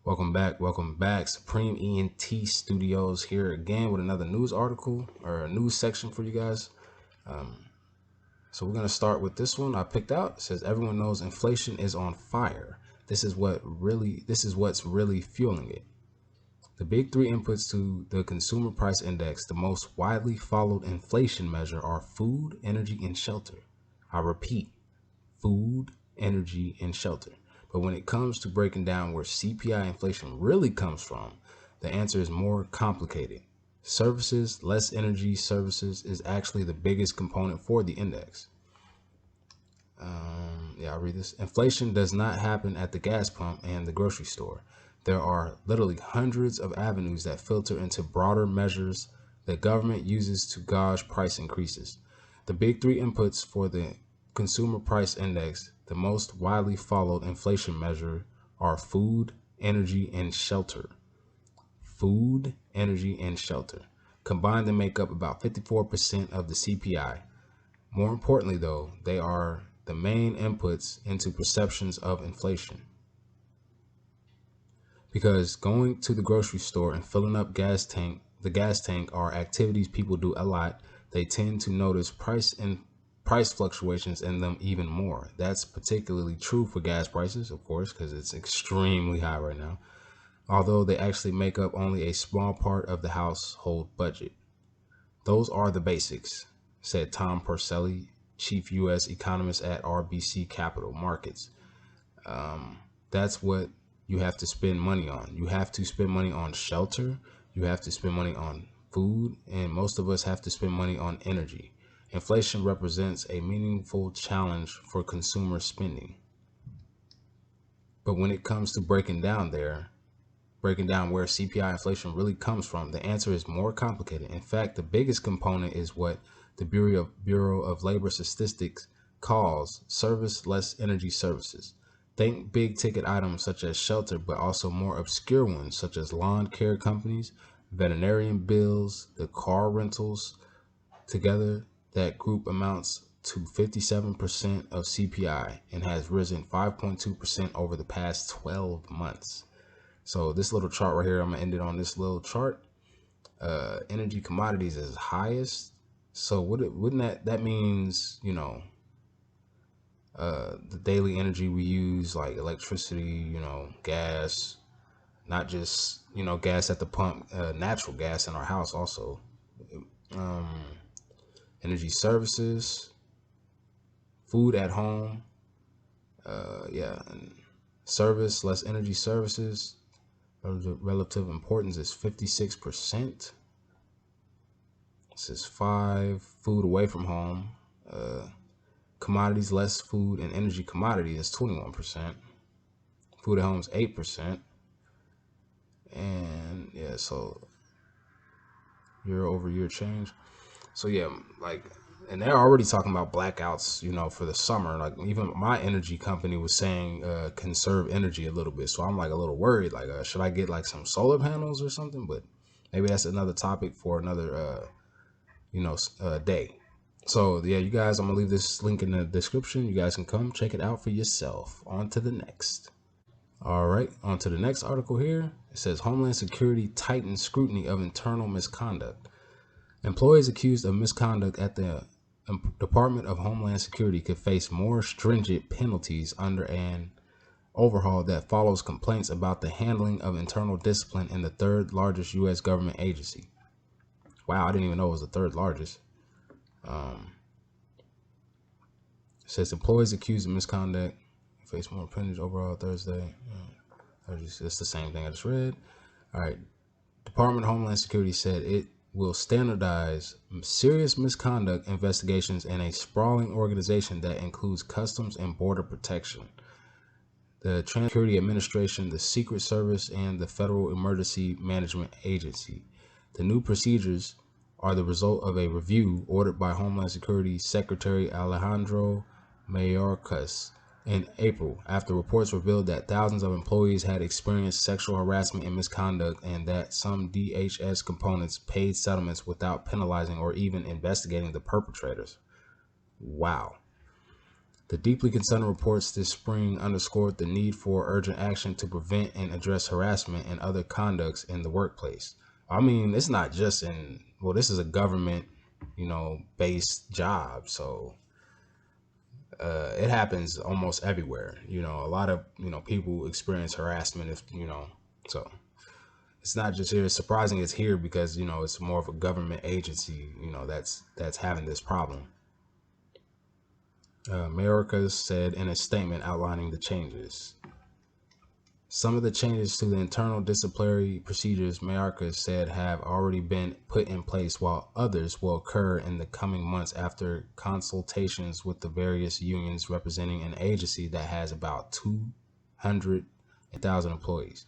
Welcome back. Supreme ENT Studios here again with another news article or a news section for you guys. So we're gonna start with this one I picked out. It says everyone knows inflation is on fire. This is what's really fueling it. The big three inputs to the consumer price index, the most widely followed inflation measure, are food, energy, and shelter. I repeat, food, energy, and shelter. But when it comes to breaking down where CPI inflation really comes from, the answer is more complicated. Services, less energy services, is actually the biggest component for the index. I'll read this. Inflation does not happen at the gas pump and the grocery store. There are literally hundreds of avenues that filter into broader measures the government uses to gauge price increases. The big three inputs for the consumer price index, the most widely followed inflation measure, are food, energy, and shelter. Food, energy, and shelter. Combined, they make up about 54% of the CPI. More importantly, though, they are the main inputs into perceptions of inflation. Because going to the grocery store and filling up the gas tank are activities people do a lot, they tend to notice price fluctuations in them even more. That's particularly true for gas prices, of course, because it's extremely high right now. Although they actually make up only a small part of the household budget. Those are the basics, said Tom Porcelli, chief U.S. economist at RBC Capital Markets. That's what you have to spend money on. You have to spend money on shelter. You have to spend money on food. And most of us have to spend money on energy. Inflation represents a meaningful challenge for consumer spending. But when it comes to breaking down where CPI inflation really comes from, the answer is more complicated. In fact, the biggest component is what the Bureau of Labor Statistics calls service less energy services. Think big ticket items such as shelter, but also more obscure ones such as lawn care companies, veterinarian bills, the car rentals. Together, that group amounts to 57% of CPI and has risen 5.2% over the past 12 months. So this little chart right here, I'm gonna end it on this little chart. Energy commodities is highest. So wouldn't that means, the daily energy we use, like electricity, gas, not just, gas at the pump, natural gas in our house also. Energy services, food at home, and service less energy services. Relative importance is 56%. This is 5. Food away from home. Commodities less food and energy commodity is 21%. Food at home is 8%. And so year over year change. So and they're already talking about blackouts, for the summer. Like even my energy company was saying conserve energy a little bit. So I'm like a little worried. Like, should I get like some solar panels or something? But maybe that's another topic for another, day. So yeah, you guys, I'm gonna leave this link in the description. You guys can come check it out for yourself. On to the next. All right, on to the next article here. It says Homeland Security tightens scrutiny of internal misconduct. Employees accused of misconduct at the Department of Homeland Security could face more stringent penalties under an overhaul that follows complaints about the handling of internal discipline in the third largest U.S. government agency. Wow, I didn't even know it was the third largest. It says employees accused of misconduct face more penalties overall Thursday. It's the same thing I just read. All right. Department of Homeland Security said it will standardize serious misconduct investigations in a sprawling organization that includes Customs and Border Protection, the Security Administration, the Secret Service, and the Federal Emergency Management Agency. The new procedures are the result of a review ordered by Homeland Security Secretary Alejandro Mayorkas in April, after reports revealed that thousands of employees had experienced sexual harassment and misconduct, and that some DHS components paid settlements without penalizing or even investigating the perpetrators. Wow. The deeply concerned reports this spring underscored the need for urgent action to prevent and address harassment and other conducts in the workplace. I mean, it's not just in, well, this is a government, based job. So it happens almost everywhere. A lot of, people experience harassment so it's not just here. It's surprising it's here because, it's more of a government agency, that's having this problem. Mayorkas said in a statement outlining the changes. Some of the changes to the internal disciplinary procedures, Mayorkas said, have already been put in place, while others will occur in the coming months after consultations with the various unions representing an agency that has about 200,000 employees.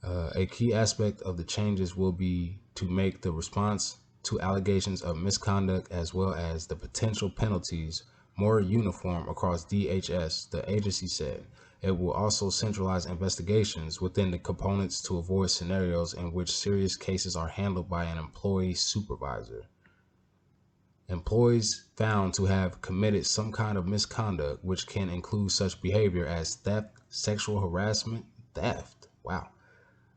A key aspect of the changes will be to make the response to allegations of misconduct as well as the potential penalties more uniform across DHS, the agency said. It will also centralize investigations within the components to avoid scenarios in which serious cases are handled by an employee supervisor. Employees found to have committed some kind of misconduct, which can include such behavior as theft, sexual harassment, wow,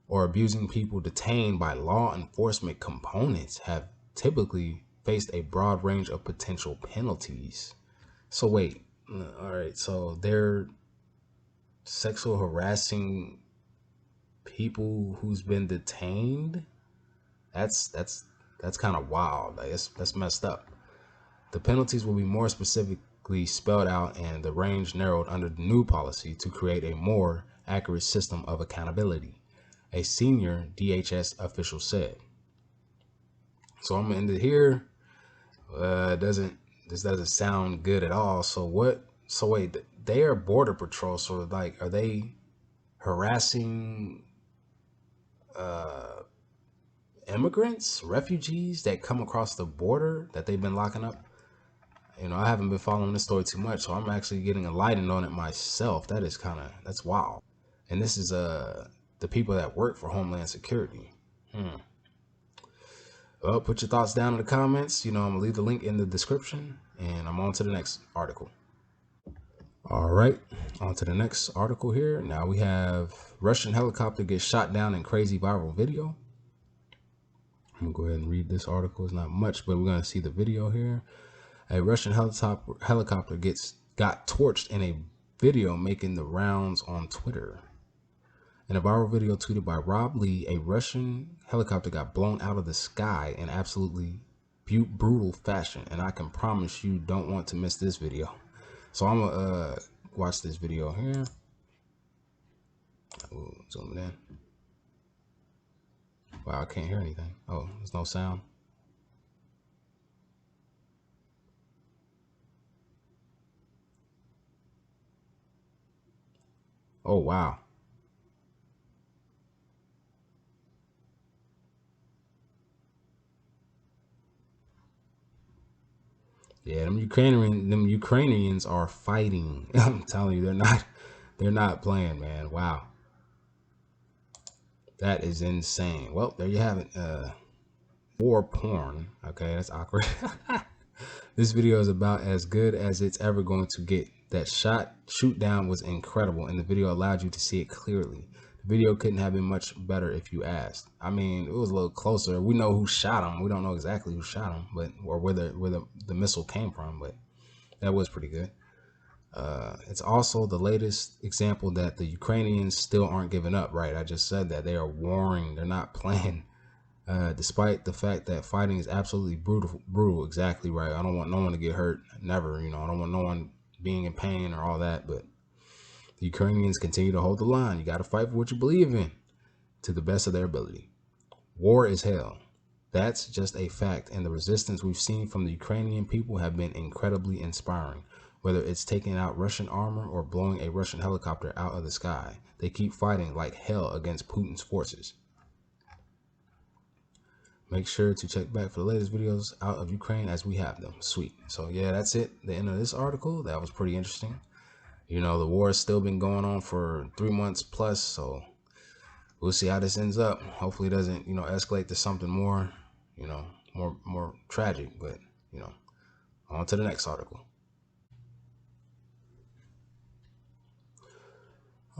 or abusing people detained by law enforcement components, have typically faced a broad range of potential penalties. So wait, all right, so they're sexual harassing people who's been detained? That's kind of wild. Like that's messed up. The penalties will be more specifically spelled out and the range narrowed under the new policy to create a more accurate system of accountability, a senior DHS official said. So I'm gonna end it here. This doesn't sound good at all. So wait, they are border patrol. So like, are they harassing immigrants, refugees that come across the border that they've been locking up? I haven't been following this story too much, so I'm actually getting enlightened on it myself. That's wild. And this is the people that work for Homeland Security. Well, put your thoughts down in the comments. I'm gonna leave the link in the description, and I'm on to the next article. All right, on to the next article here. Now we have Russian helicopter gets shot down in crazy viral video. I'm gonna go ahead and read this article. It's not much, but we're gonna see the video here. A Russian helicopter got torched in a video making the rounds on Twitter. In a viral video tweeted by Rob Lee, a Russian helicopter got blown out of the sky in absolutely brutal fashion, and I can promise you don't want to miss this video. So I'm gonna watch this video here. Ooh, zoom it in. Wow, I can't hear anything. Oh, there's no sound. Oh, wow. Yeah, them Ukrainians are fighting. I'm telling you, they're not playing, man. Wow. That is insane. Well, there you have it. War porn. Okay, that's awkward. This video is about as good as it's ever going to get. That shoot down was incredible, and the video allowed you to see it clearly. The video couldn't have been much better if you asked. I mean, it was a little closer. We know who shot him. We don't know exactly who shot him, or where the missile came from, but that was pretty good. It's also the latest example that the Ukrainians still aren't giving up, right? I just said that they are warring. They're not playing. Despite the fact that fighting is absolutely brutal, exactly right. I don't want no one to get hurt, never, I don't want no one being in pain or all that, but the Ukrainians continue to hold the line. You got to fight for what you believe in to the best of their ability. War is hell. That's just a fact, and the resistance we've seen from the Ukrainian people have been incredibly inspiring. Whether it's taking out Russian armor or blowing a Russian helicopter out of the sky, they keep fighting like hell against Putin's forces. Make sure to check back for the latest videos out of Ukraine as we have them. Sweet. So yeah, that's it. The end of this article. That was pretty interesting. The war has still been going on for 3 months plus. So we'll see how this ends up. Hopefully it doesn't, escalate to something more, more tragic. But, on to the next article.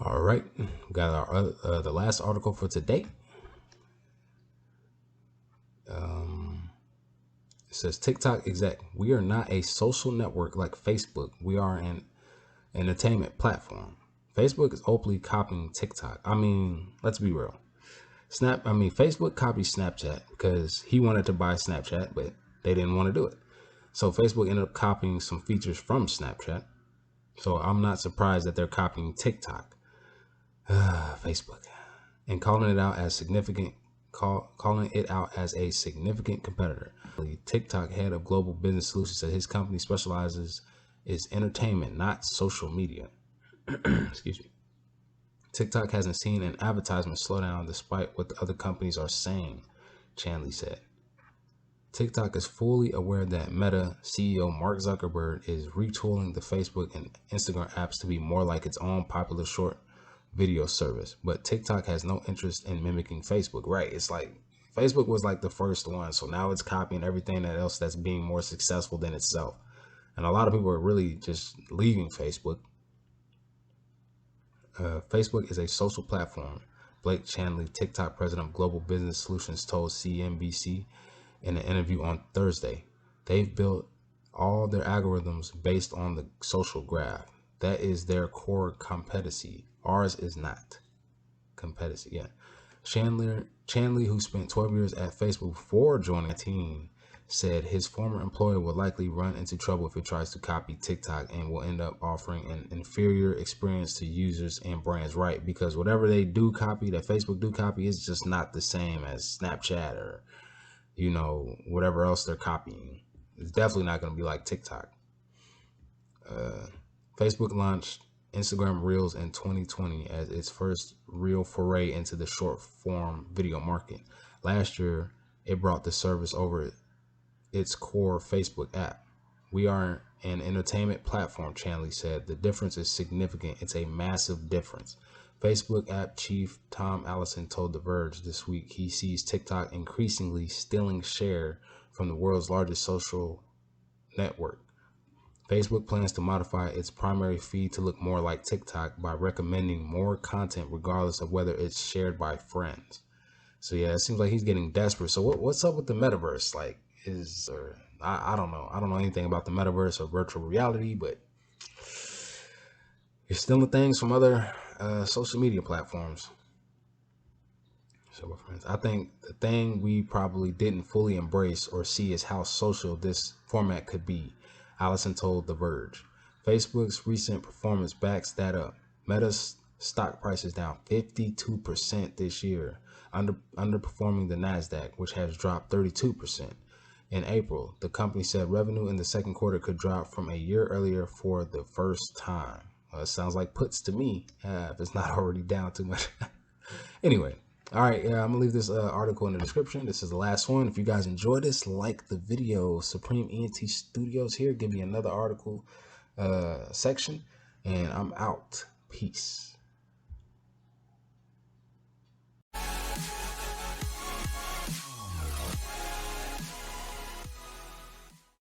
All right, we got our the last article for today. It says TikTok exec, we are not a social network like Facebook. We are an entertainment platform. Facebook is openly copying TikTok. I mean, let's be real. Facebook copied Snapchat because he wanted to buy Snapchat, but they didn't want to do it. So Facebook ended up copying some features from Snapchat. So I'm not surprised that they're copying TikTok, Facebook, and calling it out as a significant competitor. The TikTok head of global business solutions said his company specializes is entertainment, not social media. Excuse me. TikTok hasn't seen an advertisement slowdown despite what the other companies are saying, Chanley said. TikTok is fully aware that Meta CEO Mark Zuckerberg is retooling the Facebook and Instagram apps to be more like its own popular short video service, but TikTok has no interest in mimicking Facebook, right? It's like Facebook was like the first one, so now it's copying everything else that's being more successful than itself. And a lot of people are really just leaving Facebook. Facebook is a social platform, Blake Chanley, TikTok president of Global Business Solutions, told CNBC in an interview on Thursday. They've built all their algorithms based on the social graph. That is their core competency. Ours is not. Competency, yeah. Chanley, who spent 12 years at Facebook before joining the team, said his former employer will likely run into trouble if it tries to copy TikTok and will end up offering an inferior experience to users and brands, right? Because whatever they do copy, that Facebook do copy, is just not the same as Snapchat or, whatever else they're copying. It's definitely not going to be like TikTok. Facebook launched Instagram Reels in 2020 as its first real foray into the short form video market. Last year, it brought the service over its core Facebook app. We are an entertainment platform, Chanley said. The difference is significant. It's a massive difference. Facebook app chief Tom Allison told The Verge this week he sees TikTok increasingly stealing share from the world's largest social network. Facebook plans to modify its primary feed to look more like TikTok by recommending more content regardless of whether it's shared by friends. So yeah, it seems like he's getting desperate. So what's up with the metaverse? Like, I don't know. I don't know anything about the metaverse or virtual reality, but you're stealing things from other social media platforms. So, friends, I think the thing we probably didn't fully embrace or see is how social this format could be, Allison told The Verge. Facebook's recent performance backs that up. Meta's stock price is down 52% this year, underperforming the NASDAQ, which has dropped 32%. In April, the company said revenue in the second quarter could drop from a year earlier for the first time. Well, it sounds like puts to me, if it's not already down too much. Anyway, all right, I'm gonna leave this article in the description. This is the last one. If you guys enjoyed this, like the video. Supreme ENT Studios here. Give me another article section, and I'm out. Peace.